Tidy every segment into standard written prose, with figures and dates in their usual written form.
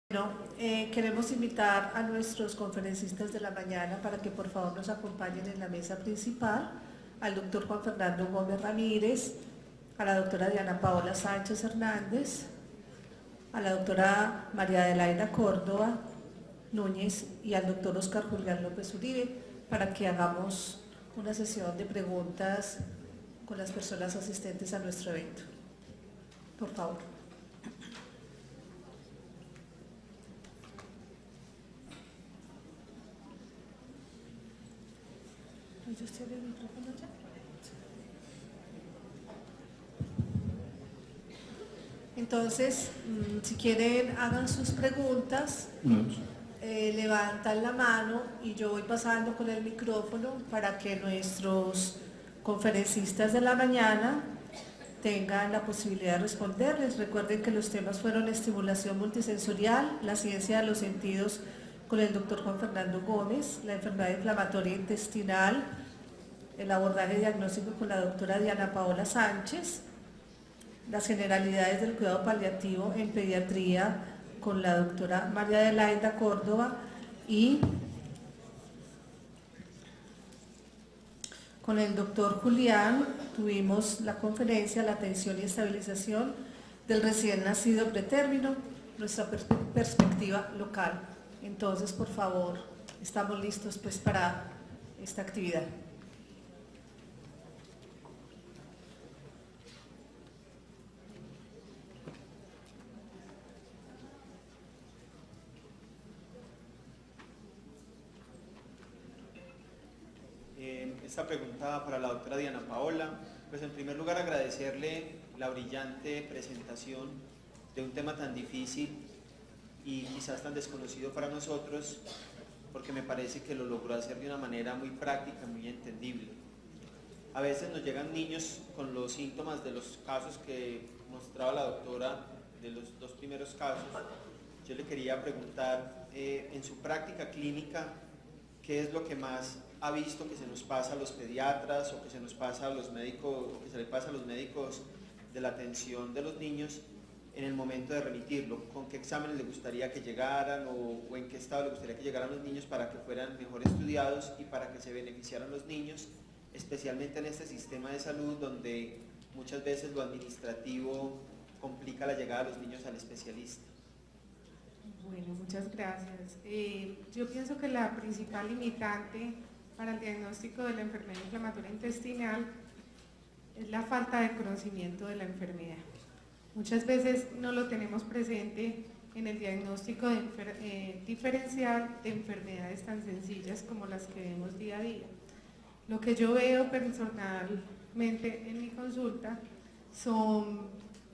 Bueno, queremos invitar a nuestros conferencistas de la mañana para que por favor nos acompañen en la mesa principal, al doctor Juan Fernando Gómez Ramírez, a la doctora Diana Paola Sánchez Hernández, a la doctora María Adelaida Córdoba Núñez y al doctor Oscar Julián López Uribe para que hagamos una sesión de preguntas con las personas asistentes a nuestro evento. Por favor. ¿Ellos tienen el micrófono ya? Entonces, si quieren, hagan sus preguntas, levantan la mano y yo voy pasando con el micrófono para que nuestros conferencistas de la mañana tengan la posibilidad de responderles. Recuerden que los temas fueron estimulación multisensorial, la ciencia de los sentidos con el doctor Juan Fernando Gómez, la enfermedad inflamatoria intestinal, el abordaje diagnóstico con la doctora Diana Paola Sánchez, las generalidades del cuidado paliativo en pediatría con la doctora María Adelaida Córdoba y con el doctor Julián tuvimos la conferencia La atención y estabilización del recién nacido pretérmino, nuestra perspectiva local. Entonces, por favor, estamos listos pues para esta actividad. Esta pregunta para la doctora Diana Paola. Pues en primer lugar agradecerle la brillante presentación de un tema tan difícil y quizás tan desconocido para nosotros, porque me parece que lo logró hacer de una manera muy práctica, muy entendible. A veces nos llegan niños con los síntomas de los casos que mostraba la doctora, de los dos primeros casos. Yo le quería preguntar, en su práctica clínica, ¿qué es lo que más ha visto que se nos pasa a los pediatras o que se nos pasa a los médicos, o que se le pasa a los médicos de la atención de los niños en el momento de remitirlo? ¿Con qué exámenes le gustaría que llegaran o en qué estado le gustaría que llegaran los niños para que fueran mejor estudiados y para que se beneficiaran los niños, especialmente en este sistema de salud donde muchas veces lo administrativo complica la llegada de los niños al especialista? Bueno, muchas gracias. Yo pienso que la principal limitante para el diagnóstico de la enfermedad inflamatoria intestinal es la falta de conocimiento de la enfermedad. Muchas veces no lo tenemos presente en el diagnóstico diferencial de enfermedades tan sencillas como las que vemos día a día. Lo que yo veo personalmente en mi consulta son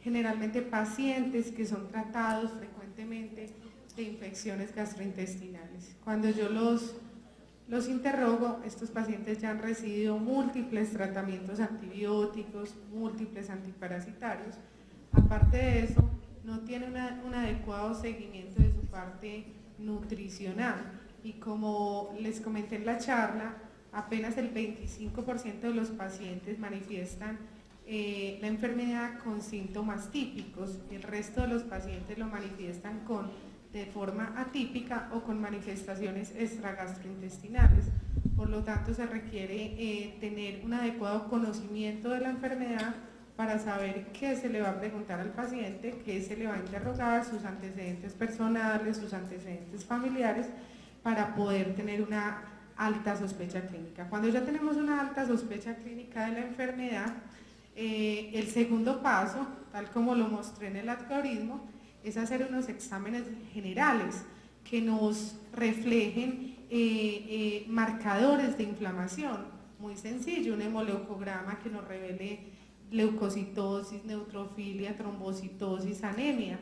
generalmente pacientes que son tratados frecuentemente de infecciones gastrointestinales. Cuando yo los interrogo, estos pacientes ya han recibido múltiples tratamientos antibióticos, múltiples antiparasitarios. Aparte de eso, no tienen un adecuado seguimiento de su parte nutricional y como les comenté en la charla, apenas el 25% de los pacientes manifiestan la enfermedad con síntomas típicos, el resto de los pacientes lo manifiestan de forma atípica o con manifestaciones extragastrointestinales. Por lo tanto, se requiere tener un adecuado conocimiento de la enfermedad para saber qué se le va a preguntar al paciente, qué se le va a interrogar, sus antecedentes personales, sus antecedentes familiares, para poder tener una alta sospecha clínica. Cuando ya tenemos una alta sospecha clínica de la enfermedad, el segundo paso, tal como lo mostré en el algoritmo, es hacer unos exámenes generales que nos reflejen marcadores de inflamación. Muy sencillo, un hemoleucograma que nos revele leucocitosis, neutrofilia, trombocitosis, anemia,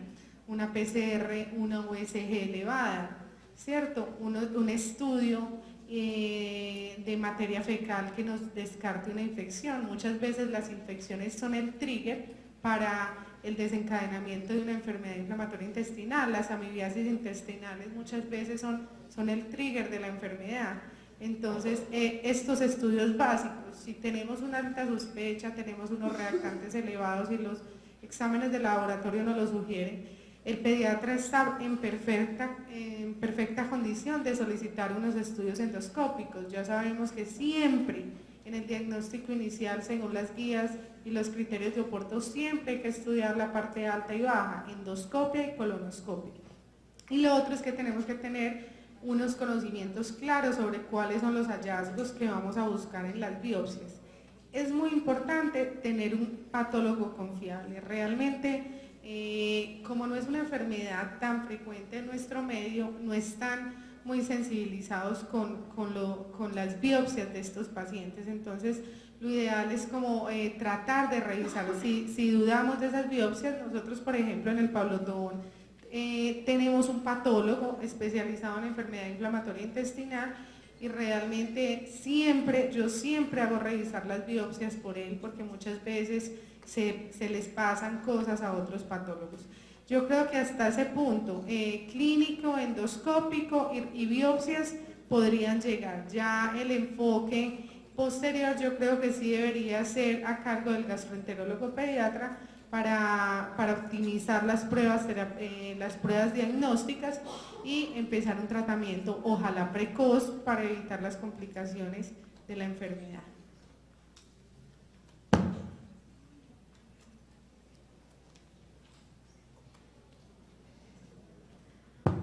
una PCR, una USG elevada, ¿cierto? Un estudio de materia fecal que nos descarte una infección. Muchas veces las infecciones son el trigger para el desencadenamiento de una enfermedad inflamatoria intestinal. Las amibiasis intestinales muchas veces son el trigger de la enfermedad. Entonces, estos estudios básicos, si tenemos una alta sospecha, tenemos unos reactantes elevados y los exámenes de laboratorio nos lo sugieren, el pediatra está en perfecta condición de solicitar unos estudios endoscópicos. Ya sabemos que siempre en el diagnóstico inicial, según las guías y los criterios de Oporto, siempre hay que estudiar la parte alta y baja, endoscopia y colonoscopia. Y lo otro es que tenemos que tener unos conocimientos claros sobre cuáles son los hallazgos que vamos a buscar en las biopsias. Es muy importante tener un patólogo confiable. Realmente, como no es una enfermedad tan frecuente en nuestro medio, no están muy sensibilizados con las biopsias de estos pacientes. Entonces, lo ideal es como tratar de revisar. Si dudamos de esas biopsias, nosotros, por ejemplo, en el Pablo Tobón, tenemos un patólogo especializado en enfermedad inflamatoria intestinal y realmente yo siempre hago revisar las biopsias por él, porque muchas veces se les pasan cosas a otros patólogos. Yo creo que hasta ese punto, clínico, endoscópico y biopsias podrían llegar. Ya el enfoque posterior yo creo que sí debería ser a cargo del gastroenterólogo pediatra para optimizar las pruebas diagnósticas y empezar un tratamiento, ojalá precoz, para evitar las complicaciones de la enfermedad.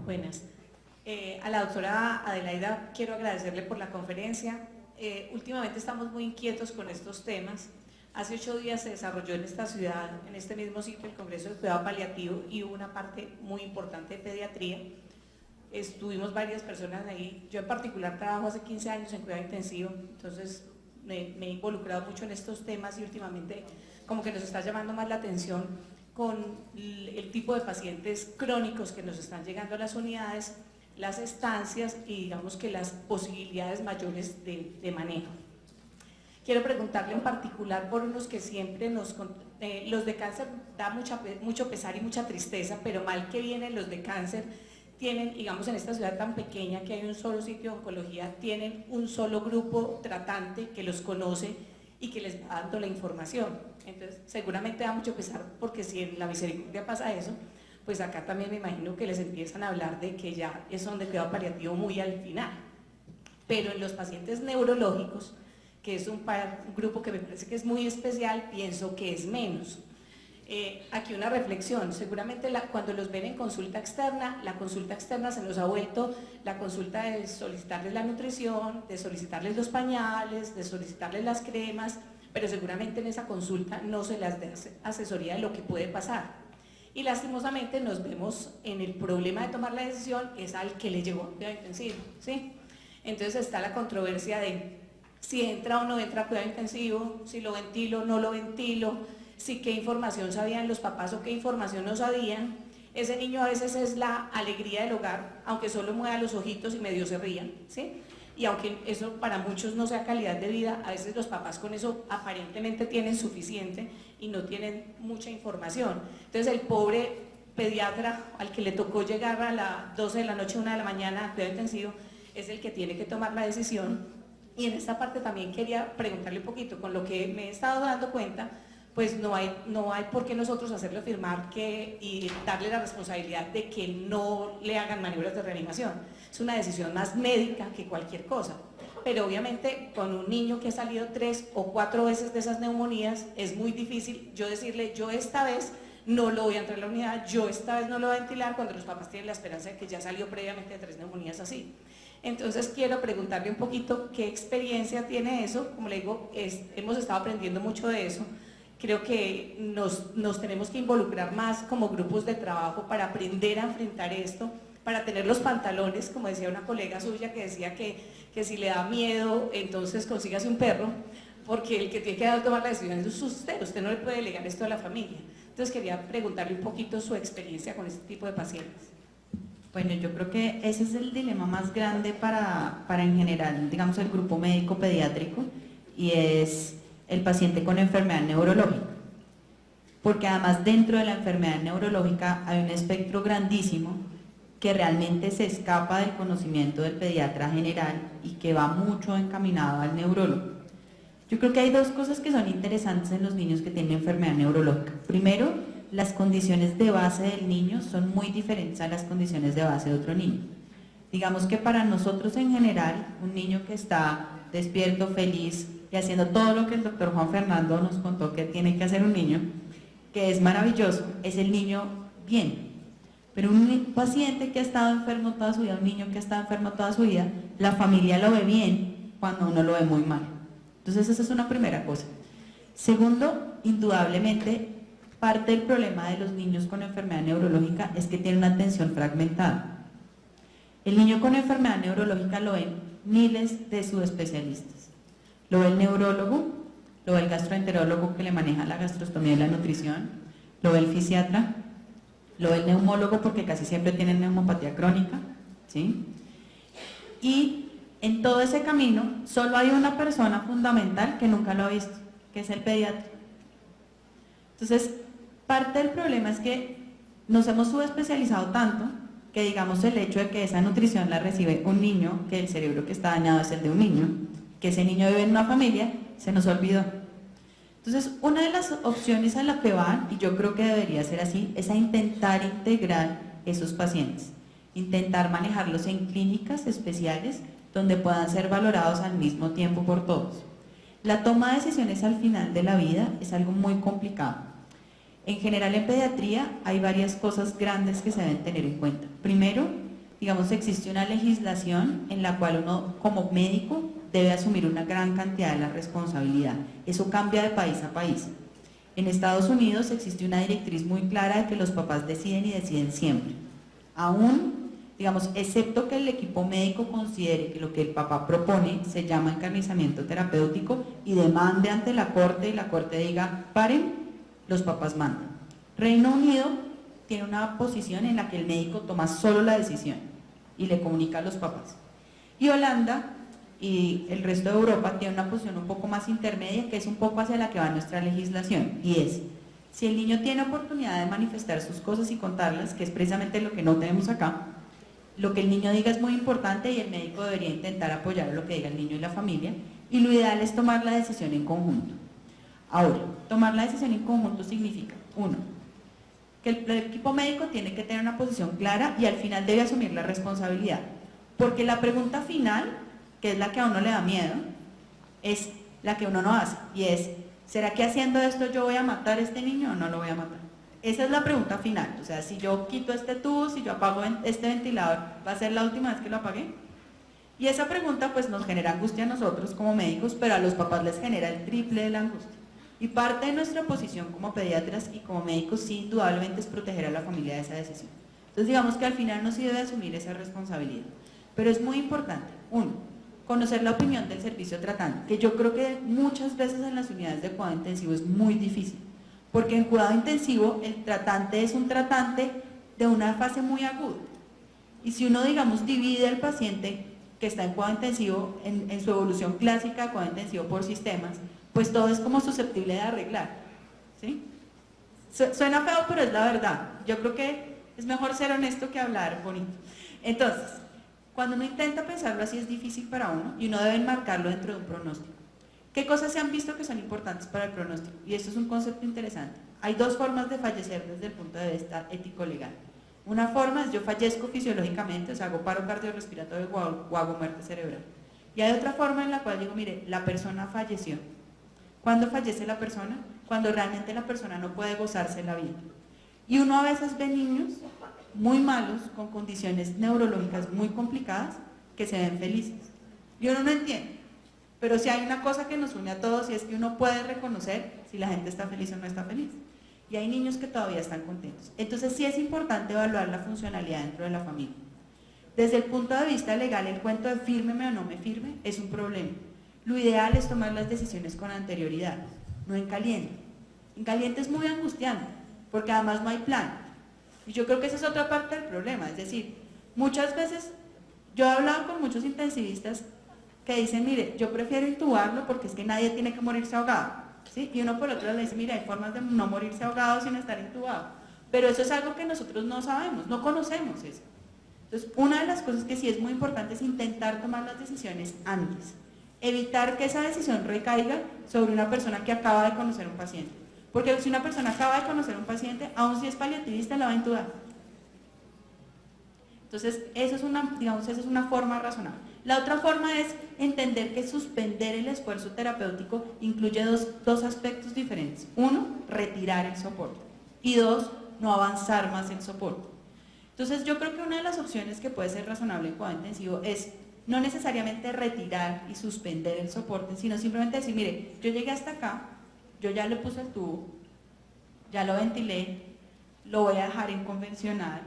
Buenas. A la doctora Adelaida quiero agradecerle por la conferencia. Últimamente estamos muy inquietos con estos temas. Hace 8 días se desarrolló en esta ciudad, en este mismo sitio, el Congreso de Cuidado Paliativo y hubo una parte muy importante de pediatría. Estuvimos varias personas ahí. Yo en particular trabajo hace 15 años en cuidado intensivo, entonces me he involucrado mucho en estos temas y últimamente como que nos está llamando más la atención con el tipo de pacientes crónicos que nos están llegando a las unidades, las estancias y digamos que las posibilidades mayores de manejo. Quiero preguntarle en particular por unos que siempre los de cáncer da mucho pesar y mucha tristeza, pero mal que vienen los de cáncer tienen, digamos en esta ciudad tan pequeña que hay un solo sitio de oncología, tienen un solo grupo tratante que los conoce y que les va dando la información. Entonces seguramente da mucho pesar porque si en la Misericordia pasa eso, pues acá también me imagino que les empiezan a hablar de que ya son de cuidado paliativo muy al final. Pero en los pacientes neurológicos, que es un grupo que me parece que es muy especial, pienso que es menos. Aquí una reflexión, seguramente cuando los ven en consulta externa, la consulta externa se nos ha vuelto la consulta de solicitarles la nutrición, de solicitarles los pañales, de solicitarles las cremas, pero seguramente en esa consulta no se les da asesoría de lo que puede pasar. Y lastimosamente nos vemos en el problema de tomar la decisión, es al que le llegó a cuidado intensivo, ¿sí? Entonces está la controversia de si entra o no entra a cuidado intensivo, si lo ventilo o no lo ventilo, si qué información sabían los papás o qué información no sabían. Ese niño a veces es la alegría del hogar, aunque solo mueva los ojitos y medio se rían, ¿sí? Y aunque eso para muchos no sea calidad de vida, a veces los papás con eso aparentemente tienen suficiente y no tienen mucha información. Entonces el pobre pediatra al que le tocó llegar a las 12 de la noche, 1 de la mañana a cuidado intensivo, es el que tiene que tomar la decisión. Y en esta parte también quería preguntarle un poquito, con lo que me he estado dando cuenta, pues no hay por qué nosotros hacerle firmar y darle la responsabilidad de que no le hagan maniobras de reanimación. Es una decisión más médica que cualquier cosa. Pero obviamente con un niño que ha salido 3 o 4 veces de esas neumonías, es muy difícil yo decirle, yo esta vez no lo voy a entrar a la unidad, yo esta vez no lo voy a ventilar, cuando los papás tienen la esperanza de que ya salió previamente de 3 neumonías así. Entonces quiero preguntarle un poquito qué experiencia tiene eso. Como le digo, hemos estado aprendiendo mucho de eso. Creo que nos tenemos que involucrar más como grupos de trabajo para aprender a enfrentar esto, para tener los pantalones, como decía una colega suya que decía que si le da miedo, entonces consígase un perro, porque el que tiene que tomar la decisión es usted no le puede delegar esto a la familia. Entonces quería preguntarle un poquito su experiencia con este tipo de pacientes. Bueno, yo creo que ese es el dilema más grande para en general, digamos, el grupo médico pediátrico, y es el paciente con enfermedad neurológica. Porque además dentro de la enfermedad neurológica hay un espectro grandísimo que realmente se escapa del conocimiento del pediatra general y que va mucho encaminado al neurólogo. Yo creo que hay 2 cosas que son interesantes en los niños que tienen enfermedad neurológica. Primero, las condiciones de base del niño son muy diferentes a las condiciones de base de otro niño. Digamos que para nosotros en general, un niño que está despierto, feliz y haciendo todo lo que el doctor Juan Fernando nos contó que tiene que hacer un niño, que es maravilloso, es el niño bien. Pero un paciente que ha estado enfermo toda su vida, un niño que ha estado enfermo toda su vida, la familia lo ve bien cuando uno lo ve muy mal. Entonces esa es una primera cosa. Segundo, indudablemente, parte del problema de los niños con enfermedad neurológica es que tienen una atención fragmentada. El niño con enfermedad neurológica lo ven miles de subespecialistas. Lo ve el neurólogo, lo ve el gastroenterólogo que le maneja la gastrostomía y la nutrición, lo ve el fisiatra, lo ve el neumólogo porque casi siempre tienen neumopatía crónica, ¿sí? Y en todo ese camino solo hay una persona fundamental que nunca lo ha visto, que es el pediatra. Entonces, parte del problema es que nos hemos subespecializado tanto que digamos el hecho de que esa nutrición la recibe un niño, que el cerebro que está dañado es el de un niño, que ese niño vive en una familia, se nos olvidó. Entonces, una de las opciones a la que van, y yo creo que debería ser así, es a intentar integrar esos pacientes, intentar manejarlos en clínicas especiales donde puedan ser valorados al mismo tiempo por todos. La toma de decisiones al final de la vida es algo muy complicado. En general en pediatría hay varias cosas grandes que se deben tener en cuenta. Primero, digamos, existe una legislación en la cual uno como médico debe asumir una gran cantidad de la responsabilidad. Eso cambia de país a país. En Estados Unidos existe una directriz muy clara de que los papás deciden y deciden siempre. Aún, digamos, excepto que el equipo médico considere que lo que el papá propone se llama encarnizamiento terapéutico y demande ante la corte y la corte diga, paren, los papás mandan. Reino Unido tiene una posición en la que el médico toma solo la decisión y le comunica a los papás. Y Holanda y el resto de Europa tiene una posición un poco más intermedia, que es un poco hacia la que va nuestra legislación, y es, si el niño tiene oportunidad de manifestar sus cosas y contarlas, que es precisamente lo que no tenemos acá, lo que el niño diga es muy importante y el médico debería intentar apoyar lo que diga el niño y la familia, y lo ideal es tomar la decisión en conjunto. Ahora, tomar la decisión en conjunto significa, uno, que el equipo médico tiene que tener una posición clara y al final debe asumir la responsabilidad, porque la pregunta final, que es la que a uno le da miedo, es la que uno no hace, y es, ¿será que haciendo esto yo voy a matar a este niño o no lo voy a matar? Esa es la pregunta final, o sea, si yo quito este tubo, si yo apago este ventilador, ¿va a ser la última vez que lo apague? Y esa pregunta pues nos genera angustia a nosotros como médicos, pero a los papás les genera el triple de la angustia. Y parte de nuestra posición como pediatras y como médicos sí indudablemente es proteger a la familia de esa decisión. Entonces digamos que al final no se debe asumir esa responsabilidad, pero es muy importante, uno, conocer la opinión del servicio tratante, que yo creo que muchas veces en las unidades de cuidado intensivo es muy difícil, porque en cuidado intensivo el tratante es un tratante de una fase muy aguda, y si uno digamos divide al paciente que está en cuidado intensivo en su evolución clásica de cuidado intensivo por sistemas, pues todo es como susceptible de arreglar, ¿sí? Suena feo, pero es la verdad. Yo creo que es mejor ser honesto que hablar bonito. Entonces, cuando uno intenta pensarlo así es difícil para uno y uno debe enmarcarlo dentro de un pronóstico. ¿Qué cosas se han visto que son importantes para el pronóstico? Y esto es un concepto interesante. Hay dos formas de fallecer desde el punto de vista ético-legal. Una forma es yo fallezco fisiológicamente, o sea, hago paro cardiorrespiratorio o hago muerte cerebral. Y hay otra forma en la cual digo, mire, la persona falleció. ¿Cuándo fallece la persona? Cuando realmente la persona no puede gozarse la vida. Y uno a veces ve niños muy malos, con condiciones neurológicas muy complicadas, que se ven felices. Y uno no entiende. Pero si hay una cosa que nos une a todos y es que uno puede reconocer si la gente está feliz o no está feliz. Y hay niños que todavía están contentos. Entonces sí es importante evaluar la funcionalidad dentro de la familia. Desde el punto de vista legal, el cuento de fírmeme o no me firme es un problema. Lo ideal es tomar las decisiones con anterioridad, no en caliente. En caliente es muy angustiante, porque además no hay plan. Y yo creo que esa es otra parte del problema, es decir, muchas veces yo he hablado con muchos intensivistas que dicen, mire, yo prefiero intubarlo porque es que nadie tiene que morirse ahogado, ¿sí? Y uno por otro le dice, mire, hay formas de no morirse ahogado sin estar intubado. Pero eso es algo que nosotros no sabemos, no conocemos eso. Entonces, una de las cosas que sí es muy importante es intentar tomar las decisiones antes. Evitar que esa decisión recaiga sobre una persona que acaba de conocer a un paciente. Porque si una persona acaba de conocer a un paciente, aun si es paliativista, la va a intubar. Entonces, eso es una forma razonable. La otra forma es entender que suspender el esfuerzo terapéutico incluye dos aspectos diferentes. Uno, retirar el soporte. Y dos, no avanzar más el soporte. Entonces, yo creo que una de las opciones que puede ser razonable en cuidado intensivo es no necesariamente retirar y suspender el soporte, sino simplemente decir, mire, yo llegué hasta acá, yo ya le puse el tubo, ya lo ventilé, lo voy a dejar en convencional,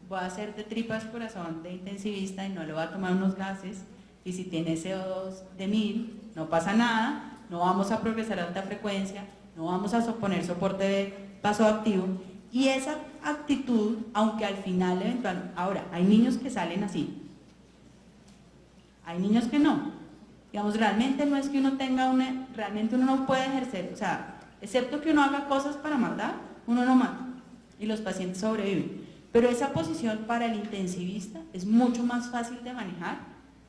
voy a hacer de tripas corazón de intensivista y no le voy a tomar unos gases, y si tiene CO2 de 1000, no pasa nada, no vamos a progresar a alta frecuencia, no vamos a poner soporte de vasoactivo, y esa actitud, aunque al final eventualmente, ahora, hay niños que salen así, hay niños que no, digamos, realmente no es que uno tenga realmente uno no puede ejercer, o sea, excepto que uno haga cosas para matar, uno no mata, y los pacientes sobreviven. Pero esa posición para el intensivista es mucho más fácil de manejar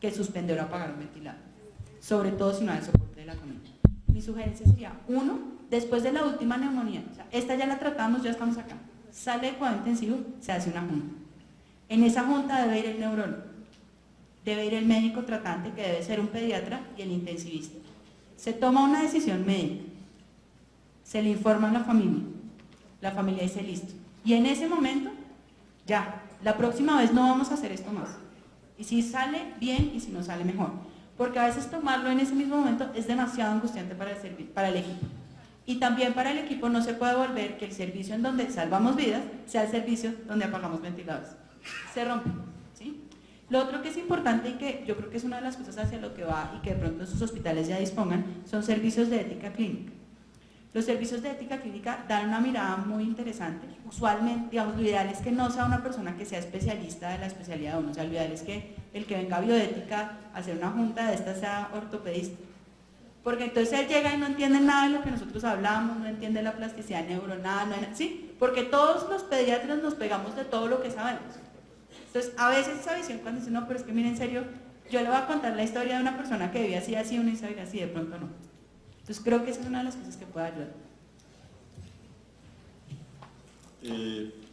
que suspender o apagar un ventilador, sobre todo si no hay el soporte de la familia. Mi sugerencia sería, uno, después de la última neumonía, o sea, esta ya la tratamos, ya estamos acá, sale de cuidado intensivo, se hace una junta. En esa junta debe ir el neurólogo, debe ir el médico tratante, que debe ser un pediatra, y el intensivista. Se toma una decisión médica, se le informa a la familia dice listo. Y en ese momento, ya, la próxima vez no vamos a hacer esto más. Y si sale bien y si no sale mejor. Porque a veces tomarlo en ese mismo momento es demasiado angustiante para el equipo. Y también para el equipo no se puede volver que el servicio en donde salvamos vidas sea el servicio donde apagamos ventiladores. Se rompe, ¿sí? Lo otro que es importante y que yo creo que es una de las cosas hacia lo que va y que de pronto sus hospitales ya dispongan, son servicios de ética clínica. Los servicios de ética clínica dan una mirada muy interesante. Usualmente, digamos, lo ideal es que no sea una persona que sea especialista de la especialidad de uno. O sea, lo ideal es que el que venga a bioética a hacer una junta de esta sea ortopedista. Porque entonces él llega y no entiende nada de lo que nosotros hablamos, no entiende la plasticidad neuronal, ¿sí? Porque todos los pediatras nos pegamos de todo lo que sabemos. Entonces, a veces esa visión cuando dice, no, pero es que mire, en serio, yo le voy a contar la historia de una persona que vivía así, una historia así, de pronto no. Entonces creo que esa es una de las cosas que puede ayudar.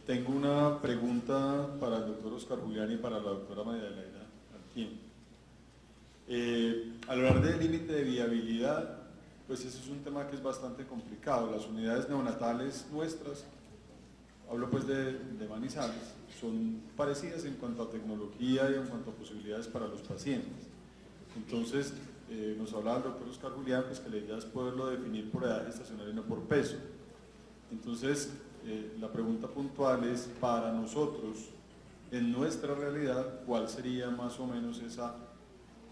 Tengo una pregunta para el doctor Oscar Julián y para la doctora María Adelaida Arquín. Al hablar del límite de viabilidad, pues eso es un tema que es bastante complicado. Las unidades neonatales nuestras, hablo pues de Manizales, son parecidas en cuanto a tecnología y en cuanto a posibilidades para los pacientes. Entonces, nos hablaba el doctor Oscar Julián, pues que la idea es poderlo definir por edad gestacional y no por peso. Entonces, la pregunta puntual es, para nosotros, en nuestra realidad, ¿cuál sería más o menos esa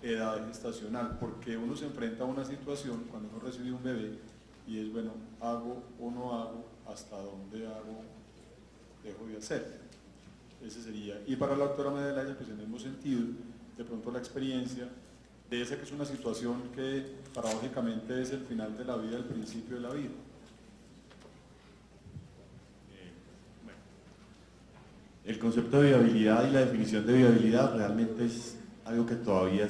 edad gestacional? Porque uno se enfrenta a una situación cuando uno recibe un bebé y es, bueno, ¿hago o no hago? ¿Hasta dónde hago? ¿Dejo de hacer? Ese sería. Y para la doctora Medellaya, pues en el mismo sentido, de pronto la experiencia de esa que es una situación que paradójicamente es el final de la vida, el principio de la vida. El concepto de viabilidad y la definición de viabilidad realmente es algo que todavía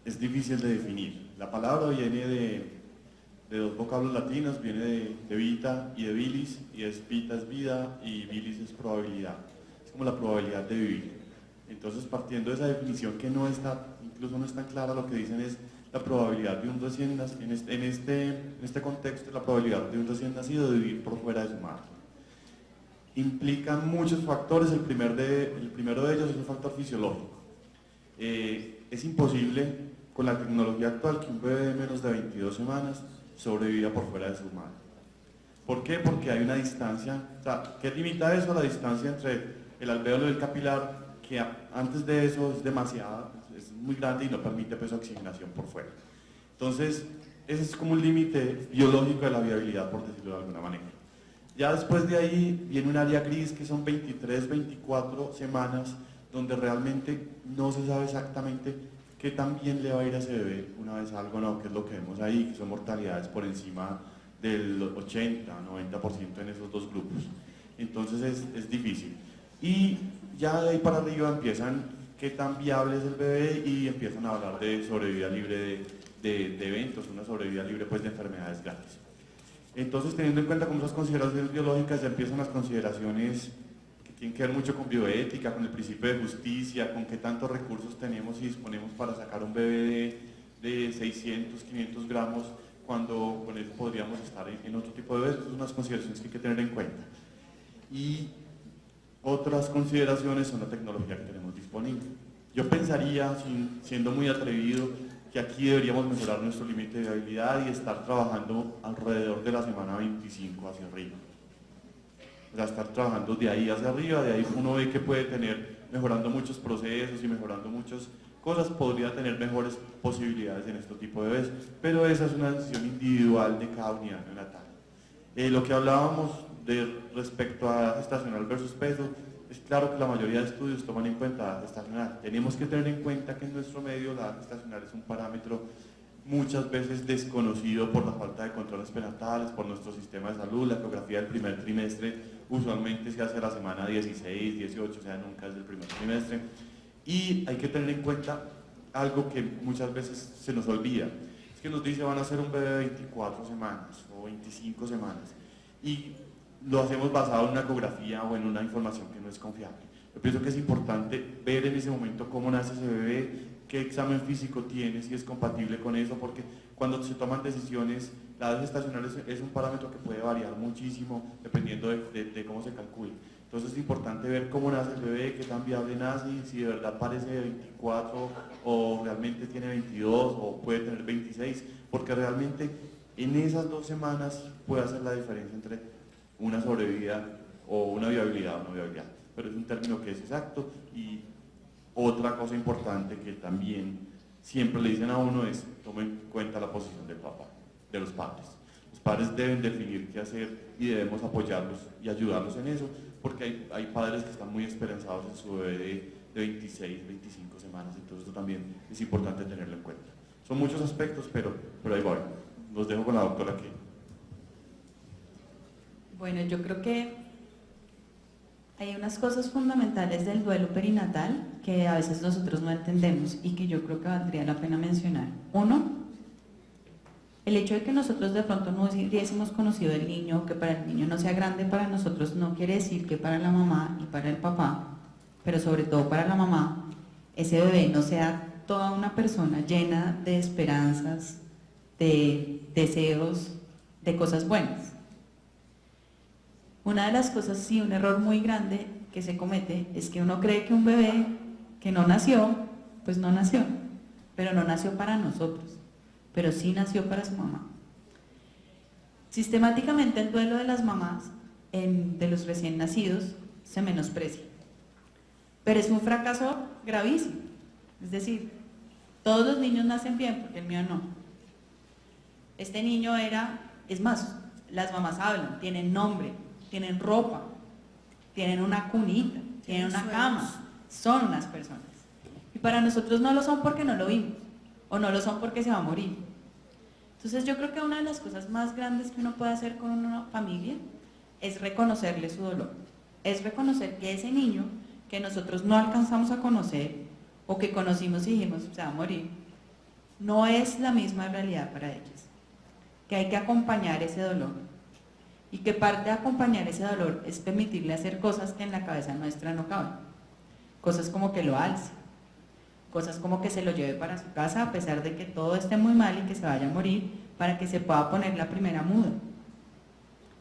es difícil de definir. La palabra viene de dos vocablos latinos, viene de vita y de bilis, y vita es vida y bilis es probabilidad. Es como la probabilidad de vivir. Entonces, partiendo de esa definición que no está, incluso no es tan clara, lo que dicen es la probabilidad de un recién nacido, en este contexto, la probabilidad de un recién nacido de vivir por fuera de su madre. Implican muchos factores, el primero de ellos es un factor fisiológico. Es imposible con la tecnología actual que un bebé de menos de 22 semanas sobreviva por fuera de su madre. ¿Por qué? Porque hay una distancia, o sea, ¿qué limita eso? La distancia entre el alvéolo y el capilar, que antes de eso es demasiada, es muy grande y no permite pues oxigenación por fuera. Entonces, ese es como un límite biológico de la viabilidad, por decirlo de alguna manera. Ya después de ahí viene un área gris que son 23, 24 semanas, donde realmente no se sabe exactamente qué tan bien le va a ir a ese bebé una vez algo, no, que es lo que vemos ahí, que son mortalidades por encima del 80, 90% en esos dos grupos. Entonces es difícil. Y ya de ahí para arriba empiezan qué tan viable es el bebé y empiezan a hablar de sobrevida libre de eventos, una sobrevida libre pues de enfermedades graves. Entonces, teniendo en cuenta como esas consideraciones biológicas, ya empiezan las consideraciones que tienen que ver mucho con bioética, con el principio de justicia, con qué tantos recursos tenemos y disponemos para sacar un bebé de 600, 500 gramos, cuando con eso podríamos estar en otro tipo de bebés. Esas son unas consideraciones que hay que tener en cuenta. Y otras consideraciones son la tecnología que tenemos disponible. Yo pensaría, siendo muy atrevido, que aquí deberíamos mejorar nuestro límite de viabilidad y estar trabajando alrededor de la semana 25 hacia arriba. O sea, estar trabajando de ahí hacia arriba, de ahí uno ve que puede tener, mejorando muchos procesos y mejorando muchas cosas, podría tener mejores posibilidades en este tipo de bebés, pero esa es una decisión individual de cada unidad neonatal. Lo que hablábamos respecto a gestacional versus peso, es claro que la mayoría de estudios toman en cuenta la edad gestacional. Tenemos que tener en cuenta que en nuestro medio la edad gestacional es un parámetro muchas veces desconocido por la falta de controles prenatales, por nuestro sistema de salud. La ecografía del primer trimestre usualmente se hace a la semana 16, 18, o sea, nunca es del primer trimestre. Y hay que tener en cuenta algo que muchas veces se nos olvida, es que nos dice van a ser un bebé de 24 semanas o 25 semanas y lo hacemos basado en una ecografía o en una información que no es confiable. Yo pienso que es importante ver en ese momento cómo nace ese bebé, qué examen físico tiene, si es compatible con eso, porque cuando se toman decisiones, la edad gestacional es un parámetro que puede variar muchísimo dependiendo de cómo se calcule. Entonces es importante ver cómo nace el bebé, qué tan viable nace, si de verdad parece de 24 o realmente tiene 22 o puede tener 26, porque realmente en esas 2 semanas puede hacer la diferencia entre una sobrevida o una viabilidad o no viabilidad, pero es un término que es exacto. Y otra cosa importante que también siempre le dicen a uno es tome en cuenta la posición del papá, de los padres. Los padres deben definir qué hacer y debemos apoyarlos y ayudarlos en eso, porque hay padres que están muy esperanzados en su bebé de 26, 25 semanas, entonces esto también es importante tenerlo en cuenta. Son muchos aspectos, pero ahí voy. Los dejo con la doctora aquí. Bueno, yo creo que hay unas cosas fundamentales del duelo perinatal que a veces nosotros no entendemos y que yo creo que valdría la pena mencionar. Uno, el hecho de que nosotros de pronto no hubiésemos conocido el niño, que para el niño no sea grande para nosotros, no quiere decir que para la mamá y para el papá, pero sobre todo para la mamá, ese bebé no sea toda una persona llena de esperanzas, de deseos, de cosas buenas. Una de las cosas, sí, un error muy grande que se comete es que uno cree que un bebé que no nació, pues no nació, pero no nació para nosotros, pero sí nació para su mamá. Sistemáticamente el duelo de las mamás, de los recién nacidos, se menosprecia, pero es un fracaso gravísimo. Es decir, todos los niños nacen bien, porque el mío no. Este niño es más, las mamás hablan, tienen nombre, tienen ropa, tienen una cunita, tienen una cama, son unas personas. Y para nosotros no lo son porque no lo vimos, o no lo son porque se va a morir. Entonces yo creo que una de las cosas más grandes que uno puede hacer con una familia es reconocerle su dolor, es reconocer que ese niño que nosotros no alcanzamos a conocer, o que conocimos y dijimos se va a morir, no es la misma realidad para ellos, que hay que acompañar ese dolor. Y que parte de acompañar ese dolor es permitirle hacer cosas que en la cabeza nuestra no caben. Cosas como que lo alce, cosas como que se lo lleve para su casa a pesar de que todo esté muy mal y que se vaya a morir, para que se pueda poner la primera muda,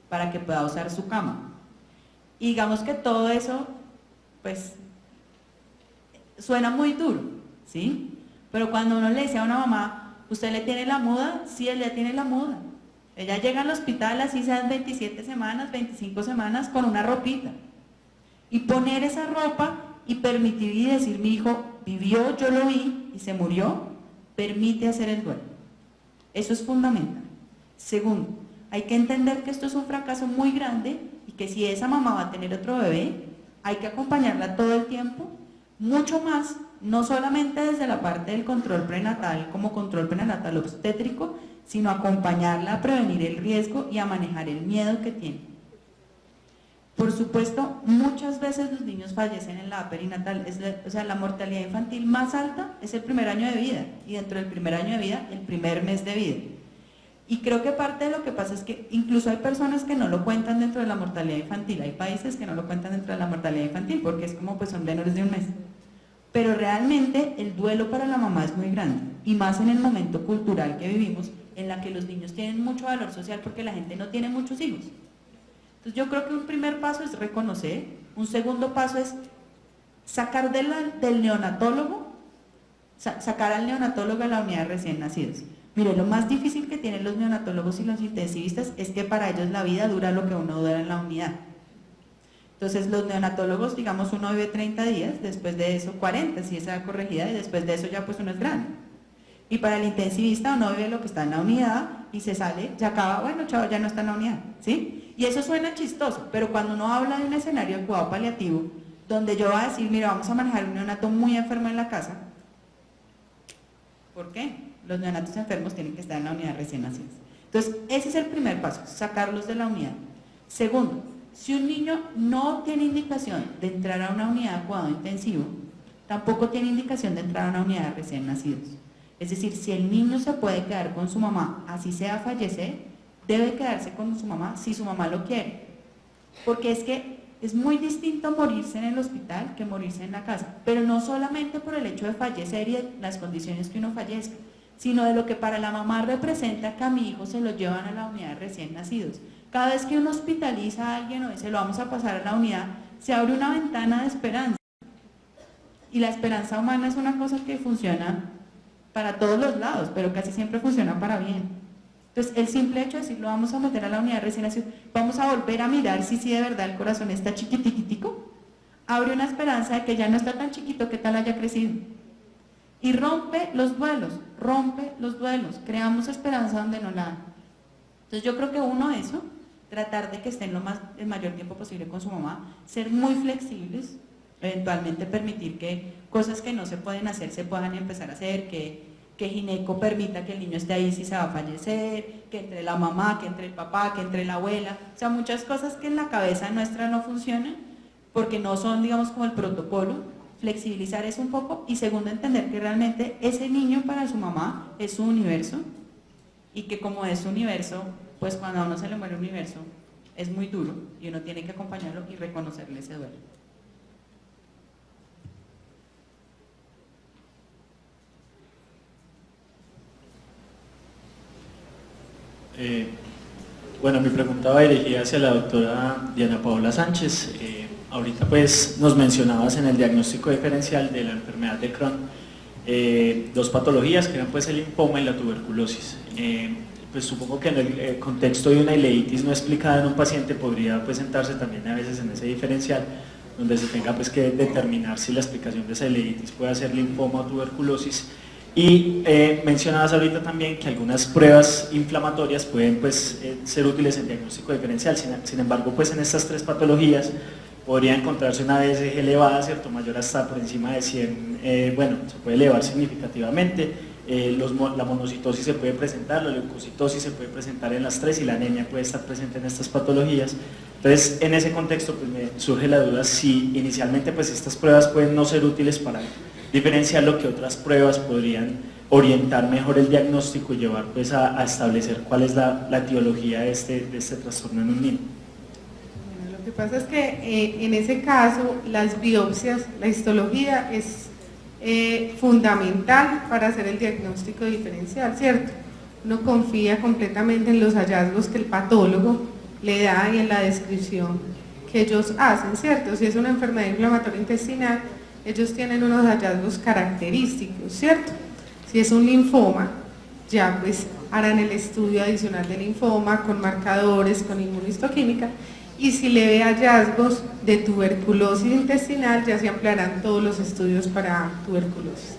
para que pueda usar su cama. Y digamos que todo eso, pues, suena muy duro, ¿sí? Pero cuando uno le dice a una mamá, ¿usted le tiene la muda? Sí, él le tiene la muda. Ella llega al hospital así sean 27 semanas, 25 semanas con una ropita. Y poner esa ropa y permitir y decir, mi hijo vivió, yo lo vi y se murió, permite hacer el duelo. Eso es fundamental. Segundo, hay que entender que esto es un fracaso muy grande y que si esa mamá va a tener otro bebé, hay que acompañarla todo el tiempo, mucho más, no solamente desde la parte del control prenatal como control prenatal obstétrico, sino acompañarla a prevenir el riesgo y a manejar el miedo que tiene. Por supuesto, muchas veces los niños fallecen en la edad perinatal, o sea, la mortalidad infantil más alta es el primer año de vida, y dentro del primer año de vida, el primer mes de vida. Y creo que parte de lo que pasa es que incluso hay personas que no lo cuentan dentro de la mortalidad infantil, hay países que no lo cuentan dentro de la mortalidad infantil porque es como pues son menores de un mes. Pero realmente el duelo para la mamá es muy grande y más en el momento cultural que vivimos en la que los niños tienen mucho valor social porque la gente no tiene muchos hijos. Entonces yo creo que un primer paso es reconocer, un segundo paso es sacar del neonatólogo, sacar al neonatólogo a la unidad de recién nacidos. Mire, lo más difícil que tienen los neonatólogos y los intensivistas es que para ellos la vida dura lo que uno dura en la unidad. Entonces los neonatólogos, digamos, uno vive 30 días, después de eso 40, si esa corregida, y después de eso ya pues uno es grande. Y para el intensivista uno vive lo que está en la unidad y se sale, ya acaba, bueno, chao, ya no está en la unidad, ¿sí? Y eso suena chistoso, pero cuando uno habla de un escenario de cuidado paliativo, donde yo voy a decir, mira, vamos a manejar un neonato muy enfermo en la casa, ¿por qué? Los neonatos enfermos tienen que estar en la unidad recién nacidos. Entonces, ese es el primer paso, sacarlos de la unidad. Segundo, si un niño no tiene indicación de entrar a una unidad de cuidado intensivo, tampoco tiene indicación de entrar a una unidad de recién nacidos. Es decir, si el niño se puede quedar con su mamá, así sea fallecer, debe quedarse con su mamá si su mamá lo quiere. Porque es que es muy distinto morirse en el hospital que morirse en la casa, pero no solamente por el hecho de fallecer y de las condiciones que uno fallezca, sino de lo que para la mamá representa que a mi hijo se lo llevan a la unidad de recién nacidos. Cada vez que uno hospitaliza a alguien o dice lo vamos a pasar a la unidad, se abre una ventana de esperanza. Y la esperanza humana es una cosa que funciona para todos los lados, pero casi siempre funciona para bien. Entonces, el simple hecho de decir lo vamos a meter a la unidad de recién nacidos, vamos a volver a mirar si de verdad el corazón está chiquitiquitico, abre una esperanza de que ya no está tan chiquito, que tal haya crecido. Y rompe los duelos, creamos esperanza donde no la hay. Entonces yo creo que uno eso, tratar de que estén el mayor tiempo posible con su mamá, ser muy flexibles, eventualmente permitir que cosas que no se pueden hacer se puedan empezar a hacer, que gineco permita que el niño esté ahí si se va a fallecer, que entre la mamá, que entre el papá, que entre la abuela, o sea, muchas cosas que en la cabeza nuestra no funcionan porque no son, digamos, como el protocolo. Flexibilizar eso un poco y segundo, entender que realmente ese niño para su mamá es su universo y que como es su universo, pues cuando a uno se le muere un universo es muy duro y uno tiene que acompañarlo y reconocerle ese duelo. Bueno, mi pregunta va dirigida hacia la doctora Diana Paola Sánchez. Ahorita pues nos mencionabas en el diagnóstico diferencial de la enfermedad de Crohn dos patologías que eran pues el linfoma y la tuberculosis. Pues supongo que en el contexto de una ileitis no explicada en un paciente podría presentarse también a veces en ese diferencial donde se tenga pues que determinar si la explicación de esa ileitis puede ser linfoma o tuberculosis. Y mencionabas ahorita también que algunas pruebas inflamatorias pueden pues, ser útiles en diagnóstico diferencial, sin embargo pues en estas tres patologías podría encontrarse una BSG elevada, ¿cierto? Mayor hasta por encima de 100, bueno, se puede elevar significativamente, la monocitosis se puede presentar, la leucocitosis se puede presentar en las tres y la anemia puede estar presente en estas patologías. Entonces, en ese contexto pues me surge la duda si inicialmente pues estas pruebas pueden no ser útiles para diferenciar lo que otras pruebas podrían orientar mejor el diagnóstico y llevar pues a establecer cuál es la etiología de este trastorno en un niño. Bueno, lo que pasa es que en ese caso las biopsias, la histología es fundamental para hacer el diagnóstico diferencial, ¿cierto? Uno confía completamente en los hallazgos que el patólogo le da y en la descripción que ellos hacen, ¿cierto? Si es una enfermedad inflamatoria intestinal, ellos tienen unos hallazgos característicos, ¿cierto? Si es un linfoma, ya pues harán el estudio adicional del linfoma con marcadores, con inmunohistoquímica, y si le ve hallazgos de tuberculosis intestinal, ya se ampliarán todos los estudios para tuberculosis.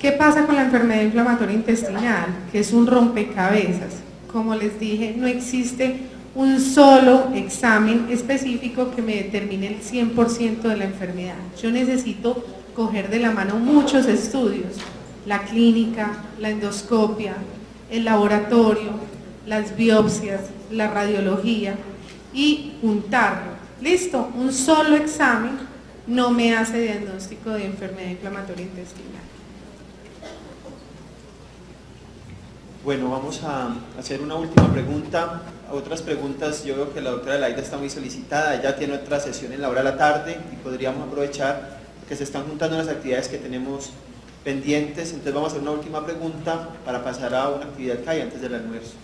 ¿Qué pasa con la enfermedad inflamatoria intestinal? Que es un rompecabezas. Como les dije, no existe un solo examen específico que me determine el 100% de la enfermedad. Yo necesito coger de la mano muchos estudios, la clínica, la endoscopia, el laboratorio, las biopsias, la radiología y juntarlo. Listo, un solo examen no me hace diagnóstico de enfermedad inflamatoria intestinal. Bueno, vamos a hacer una última pregunta. Otras preguntas, yo veo que la doctora Adelaida está muy solicitada, ella tiene otra sesión en la hora de la tarde y podríamos aprovechar que se están juntando las actividades que tenemos pendientes, entonces vamos a hacer una última pregunta para pasar a una actividad que hay antes del almuerzo.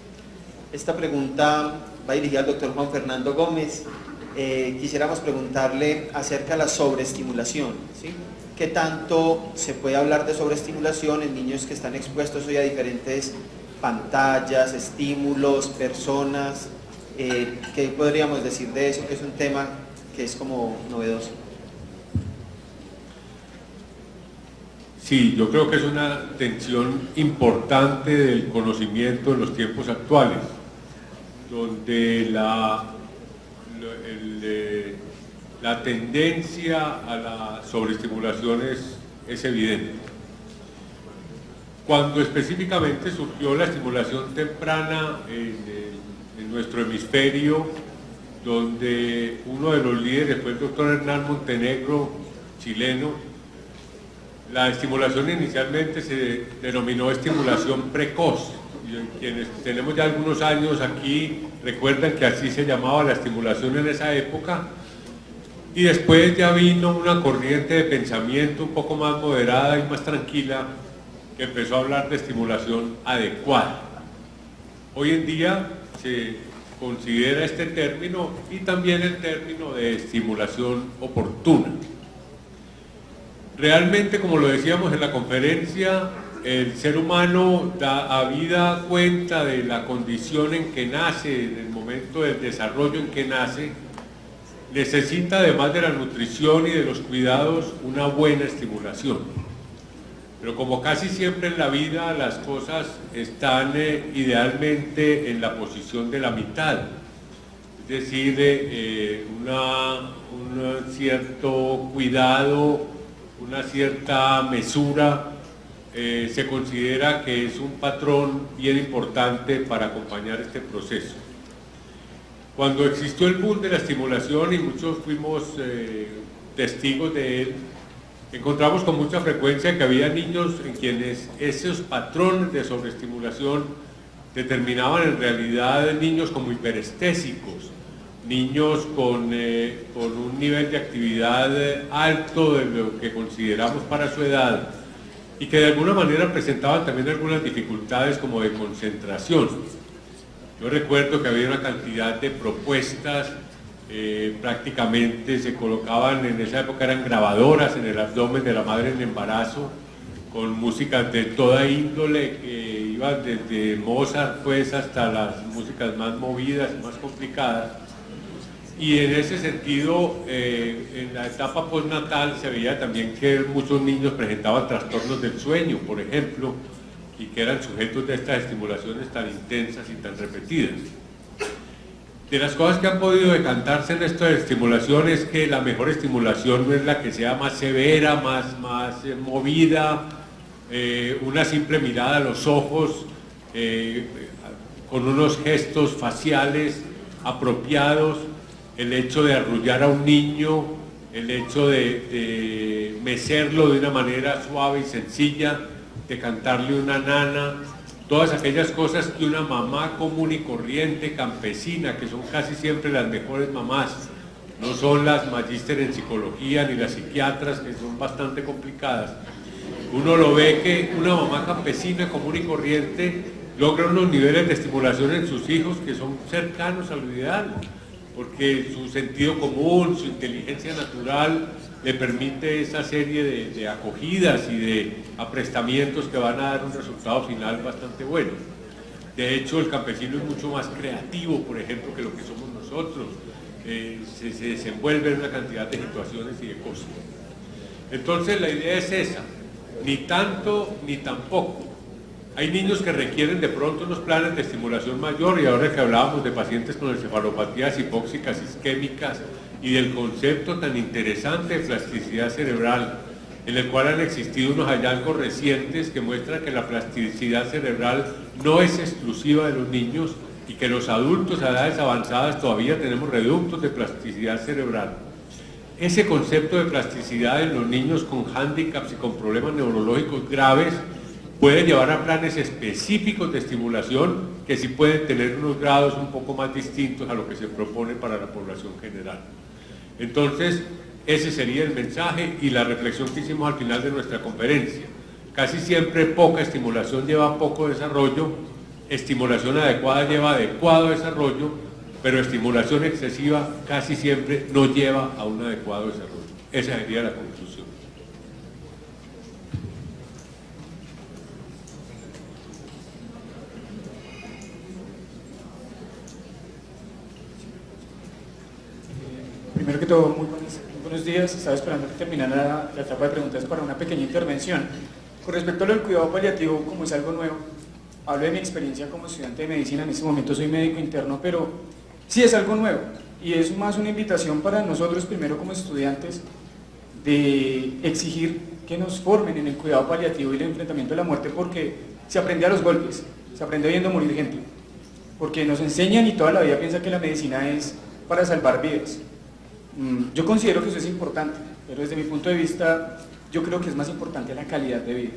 Esta pregunta va dirigida al doctor Juan Fernando Gómez. Quisiéramos preguntarle acerca de la sobreestimulación, ¿sí? ¿Qué tanto se puede hablar de sobreestimulación en niños que están expuestos hoy a diferentes pantallas, estímulos, personas? ¿Qué podríamos decir de eso? Que es un tema que es como novedoso. Sí, yo creo que es una tensión importante del conocimiento en los tiempos actuales, donde la tendencia a la sobreestimulación es evidente. Cuando específicamente surgió la estimulación temprana en nuestro hemisferio, donde uno de los líderes fue el doctor Hernán Montenegro, chileno, la estimulación inicialmente se denominó estimulación precoz. Y quienes tenemos ya algunos años aquí recuerdan que así se llamaba la estimulación en esa época. Y después ya vino una corriente de pensamiento un poco más moderada y más tranquila que empezó a hablar de estimulación adecuada. Hoy en día se considera este término y también el término de estimulación oportuna. Realmente, como lo decíamos en la conferencia, el ser humano da habida cuenta de la condición en que nace, en el momento del desarrollo en que nace, necesita, además de la nutrición y de los cuidados, una buena estimulación. Pero como casi siempre en la vida, las cosas están idealmente en la posición de la mitad. Es decir, un cierto cuidado, una cierta mesura, se considera que es un patrón bien importante para acompañar este proceso. Cuando existió el boom de la estimulación y muchos fuimos testigos de él, encontramos con mucha frecuencia que había niños en quienes esos patrones de sobreestimulación determinaban en realidad niños como hiperestésicos, niños con un nivel de actividad alto de lo que consideramos para su edad y que de alguna manera presentaban también algunas dificultades como de concentración. Yo recuerdo que había una cantidad de propuestas, prácticamente se colocaban, en esa época eran grabadoras en el abdomen de la madre en embarazo, con músicas de toda índole que iban desde Mozart pues hasta las músicas más movidas y más complicadas. Y en ese sentido, en la etapa postnatal se veía también que muchos niños presentaban trastornos del sueño, por ejemplo, y que eran sujetos de estas estimulaciones tan intensas y tan repetidas. De las cosas que han podido decantarse en esto de estimulación es que la mejor estimulación no es la que sea más severa, más movida, una simple mirada a los ojos, con unos gestos faciales apropiados, el hecho de arrullar a un niño, el hecho de mecerlo de una manera suave y sencilla, de cantarle una nana, todas aquellas cosas que una mamá común y corriente, campesina, que son casi siempre las mejores mamás, no son las magíster en psicología ni las psiquiatras, que son bastante complicadas. Uno lo ve que una mamá campesina común y corriente logra unos niveles de estimulación en sus hijos que son cercanos a lo ideal, porque su sentido común, su inteligencia natural le permite esa serie de acogidas y de aprestamientos que van a dar un resultado final bastante bueno. De hecho, el campesino es mucho más creativo, por ejemplo, que lo que somos nosotros. Se desenvuelve en una cantidad de situaciones y de cosas. Entonces, la idea es esa, ni tanto ni tampoco. Hay niños que requieren de pronto unos planes de estimulación mayor, y ahora que hablábamos de pacientes con encefalopatías hipóxicas isquémicas y del concepto tan interesante de plasticidad cerebral, en el cual han existido unos hallazgos recientes que muestran que la plasticidad cerebral no es exclusiva de los niños y que los adultos a edades avanzadas todavía tenemos reductos de plasticidad cerebral. Ese concepto de plasticidad en los niños con hándicaps y con problemas neurológicos graves puede llevar a planes específicos de estimulación que sí pueden tener unos grados un poco más distintos a lo que se propone para la población general. Entonces, ese sería el mensaje y la reflexión que hicimos al final de nuestra conferencia. Casi siempre poca estimulación lleva poco desarrollo, estimulación adecuada lleva adecuado desarrollo, pero estimulación excesiva casi siempre no lleva a un adecuado desarrollo. Esa sería la conclusión. Primero que todo, muy buenos días. Estaba esperando que terminara la etapa de preguntas para una pequeña intervención. Con respecto a lo del cuidado paliativo, como es algo nuevo, hablo de mi experiencia como estudiante de medicina. En este momento soy médico interno, pero sí es algo nuevo y es más una invitación para nosotros, primero como estudiantes, de exigir que nos formen en el cuidado paliativo y el enfrentamiento a la muerte, porque se aprende a los golpes, se aprende viendo morir gente, porque nos enseñan y toda la vida piensan que la medicina es para salvar vidas. Yo considero que eso es importante, pero desde mi punto de vista yo creo que es más importante la calidad de vida.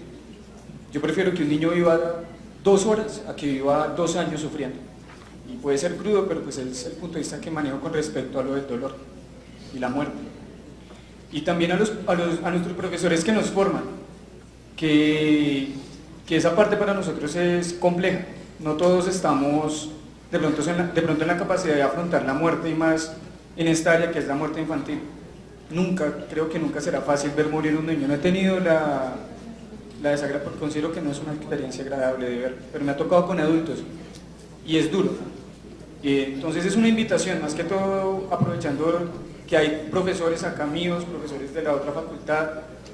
Yo prefiero que un niño viva 2 horas a que viva 2 años sufriendo. Y puede ser crudo, pero pues es el punto de vista que manejo con respecto a lo del dolor y la muerte. Y también a nuestros profesores que nos forman, que esa parte para nosotros es compleja. No todos estamos de pronto en la capacidad de afrontar la muerte, y más en esta área que es la muerte infantil. Creo que nunca será fácil ver morir un niño. No he tenido la desagradable, porque considero que no es una experiencia agradable de ver, pero me ha tocado con adultos y es duro. Entonces es una invitación, más que todo aprovechando que hay profesores acá míos, profesores de la otra facultad,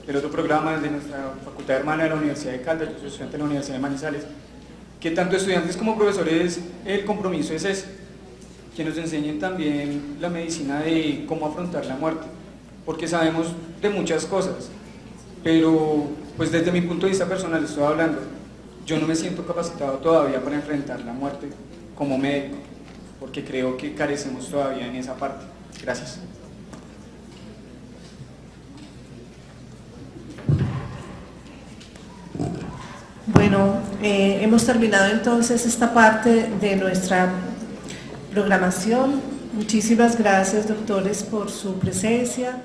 del otro programa, de nuestra facultad hermana de la Universidad de Caldas, yo soy estudiante de la Universidad de Manizales, que tanto estudiantes como profesores, el compromiso es ese, que nos enseñen también la medicina de cómo afrontar la muerte, porque sabemos de muchas cosas, pero pues desde mi punto de vista personal estoy hablando, yo no me siento capacitado todavía para enfrentar la muerte como médico, porque creo que carecemos todavía en esa parte. Gracias. Bueno, hemos terminado entonces esta parte de nuestra programación. Muchísimas gracias, doctores, por su presencia.